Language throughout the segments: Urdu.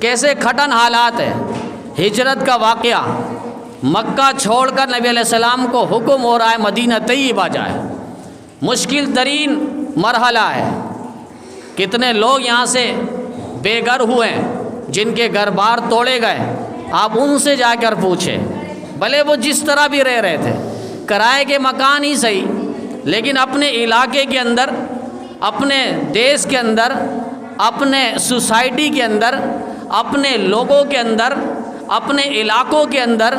کیسے کھٹن حالات ہے۔ ہجرت کا واقعہ، مکہ چھوڑ کر نبی علیہ السلام کو حکم ہو رہا ہے مدینہ طیبہ جائے، مشکل ترین مرحلہ ہے۔ کتنے لوگ یہاں سے بے گھر ہوئے ہیں، جن کے گھر بار توڑے گئے، آپ ان سے جا کر پوچھیں، بھلے وہ جس طرح بھی رہ رہے تھے، کرائے کے مکان ہی صحیح، لیکن اپنے علاقے کے اندر، اپنے دیش کے اندر، اپنے سوسائٹی کے اندر، اپنے لوگوں کے اندر، اپنے علاقوں کے اندر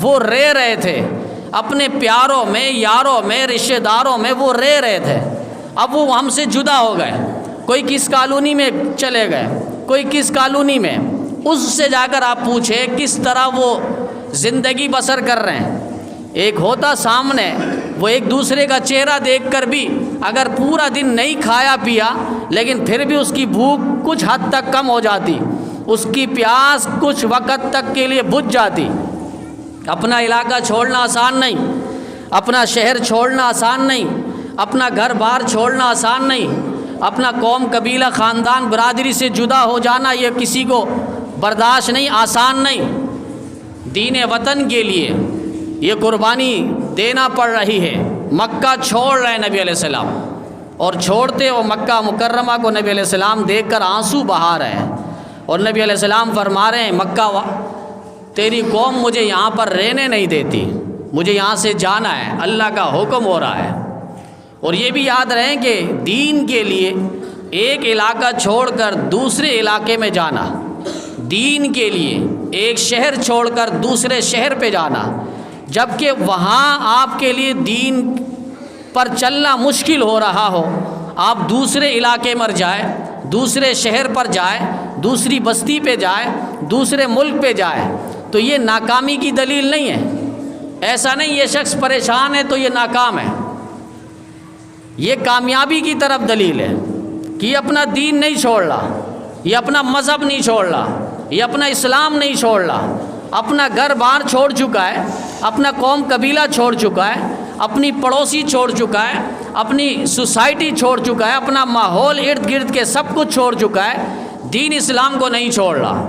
وہ رہ رہے تھے، اپنے پیاروں میں، یاروں میں، رشتہ داروں میں وہ رہ رہے تھے۔ اب وہ ہم سے جدا ہو گئے، کوئی کس کالونی میں چلے گئے، کوئی کس کالونی میں، اس سے جا کر آپ پوچھیں کس طرح وہ زندگی بسر کر رہے ہیں۔ ایک ہوتا سامنے، وہ ایک دوسرے کا چہرہ دیکھ کر بھی اگر پورا دن نہیں کھایا پیا، لیکن پھر بھی اس کی بھوک کچھ حد تک کم ہو جاتی، اس کی پیاس کچھ وقت تک کے لیے بجھ جاتی۔ اپنا علاقہ چھوڑنا آسان نہیں، اپنا شہر چھوڑنا آسان نہیں، اپنا گھر بار چھوڑنا آسان نہیں، اپنا قوم، قبیلہ، خاندان، برادری سے جدا ہو جانا یہ کسی کو برداشت نہیں، آسان نہیں۔ دین وطن کے لیے یہ قربانی دینا پڑ رہی ہے۔ مکہ چھوڑ رہے نبی علیہ السلام، اور چھوڑتے وہ مکہ مکرمہ کو نبی علیہ السلام دیکھ کر آنسو بہا رہے ہیں، اور نبی علیہ السلام فرما رہے ہیں مکہ تیری قوم مجھے یہاں پر رہنے نہیں دیتی، مجھے یہاں سے جانا ہے، اللہ کا حکم ہو رہا ہے۔ اور یہ بھی یاد رہے کہ دین کے لیے ایک علاقہ چھوڑ کر دوسرے علاقے میں جانا، دین کے لیے ایک شہر چھوڑ کر دوسرے شہر پہ جانا، جبکہ وہاں آپ کے لیے دین پر چلنا مشکل ہو رہا ہو، آپ دوسرے علاقے میں جائیں، دوسرے شہر پر جائیں، دوسری بستی پہ جائیں، دوسرے ملک پہ جائیں، تو یہ ناکامی کی دلیل نہیں ہے۔ ایسا نہیں یہ شخص پریشان ہے تو یہ ناکام ہے، یہ کامیابی کی طرف دلیل ہے کہ یہ اپنا دین نہیں چھوڑ رہا، یہ اپنا مذہب نہیں چھوڑ رہا، یہ اپنا اسلام نہیں چھوڑ رہا، اپنا گھر بار چھوڑ چکا ہے، اپنا قوم قبیلہ چھوڑ چکا ہے، اپنی پڑوسی چھوڑ چکا ہے، اپنی سوسائٹی چھوڑ چکا ہے، اپنا ماحول ارد گرد کے سب کچھ چھوڑ چکا ہے، دین اسلام کو نہیں چھوڑ رہا۔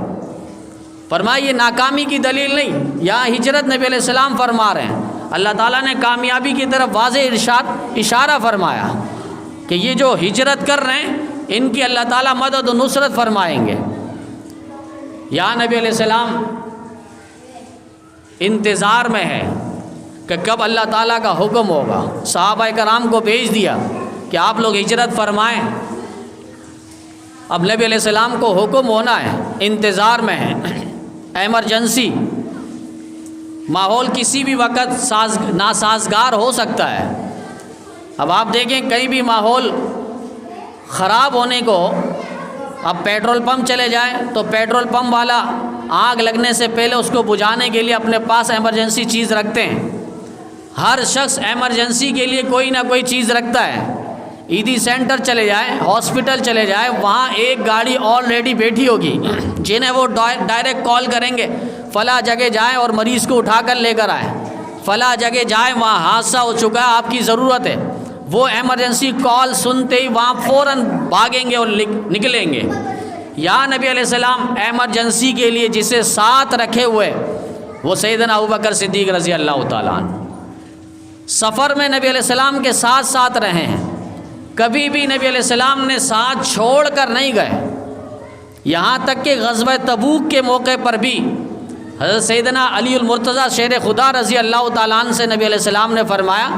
فرمایا یہ ناکامی کی دلیل نہیں، یہاں ہجرت نبی علیہ السلام فرما رہے ہیں۔ اللہ تعالیٰ نے کامیابی کی طرف واضح اشارہ فرمایا کہ یہ جو ہجرت کر رہے ہیں ان کی اللہ تعالیٰ مدد و نصرت فرمائیں گے۔ یہاں نبی علیہ السلام انتظار میں ہے کہ کب اللہ تعالیٰ کا حکم ہوگا۔ صحابہ کرام کو بھیج دیا کہ آپ لوگ ہجرت فرمائیں۔ اب نبی علیہ السلام کو حکم ہونا ہے، انتظار میں ہے، ایمرجنسی، ماحول کسی بھی وقت ناسازگار ہو سکتا ہے۔ اب آپ دیکھیں کہیں بھی ماحول خراب ہونے کو، اب پیٹرول پمپ چلے جائیں تو پیٹرول پمپ والا آگ لگنے سے پہلے اس کو بجھانے کے لیے اپنے پاس ایمرجنسی چیز رکھتے ہیں۔ ہر شخص ایمرجنسی کے لیے کوئی نہ کوئی چیز رکھتا ہے۔ عیدی سینٹر چلے جائیں، ہاسپٹل چلے جائیں، وہاں ایک گاڑی آلریڈی بیٹھی ہوگی جنہیں وہ ڈائریکٹ کال کریں گے، فلاں جگہ جائیں اور مریض کو اٹھا کر لے کر آئیں، فلاں جگہ جائیں وہاں حادثہ ہو چکا ہے، آپ کی ضرورت ہے۔ وہ ایمرجنسی کال سنتے ہی وہاں فوراً بھاگیں گے اور نکلیں گے۔ یا نبی علیہ السلام ایمرجنسی کے لیے جسے ساتھ رکھے ہوئے وہ سیدنا ابوبکر صدیق رضی اللہ تعالیٰ عنہ، سفر میں نبی علیہ السلام کے ساتھ ساتھ رہے ہیں، کبھی بھی نبی علیہ السلام نے ساتھ چھوڑ کر نہیں گئے۔ یہاں تک کہ غزوہ تبوک کے موقع پر بھی حضرت سیدنا علی المرتضیٰ شیر خدا رضی اللہ تعالیٰ عنہ سے نبی علیہ السلام نے فرمایا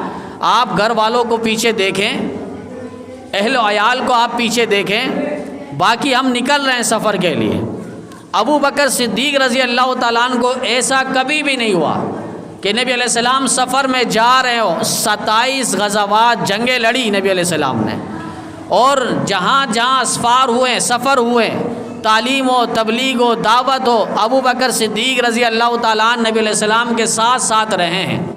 آپ گھر والوں کو پیچھے دیکھیں، اہل و عیال کو آپ پیچھے دیکھیں، باقی ہم نکل رہے ہیں سفر کے لیے۔ ابو بکر صدیق رضی اللہ تعالیٰ عنہ کو ایسا کبھی بھی نہیں ہوا کہ نبی علیہ السلام سفر میں جا رہے ہوں۔ 27 غزوات جنگیں لڑی نبی علیہ السلام نے، اور جہاں جہاں اسفار ہوئے، سفر ہوئے، تعلیم ہو، تبلیغ ہو، دعوت ہو، ابو بکر صدیق رضی اللہ تعالیٰ عنہ نبی علیہ السلام کے ساتھ ساتھ رہے ہیں۔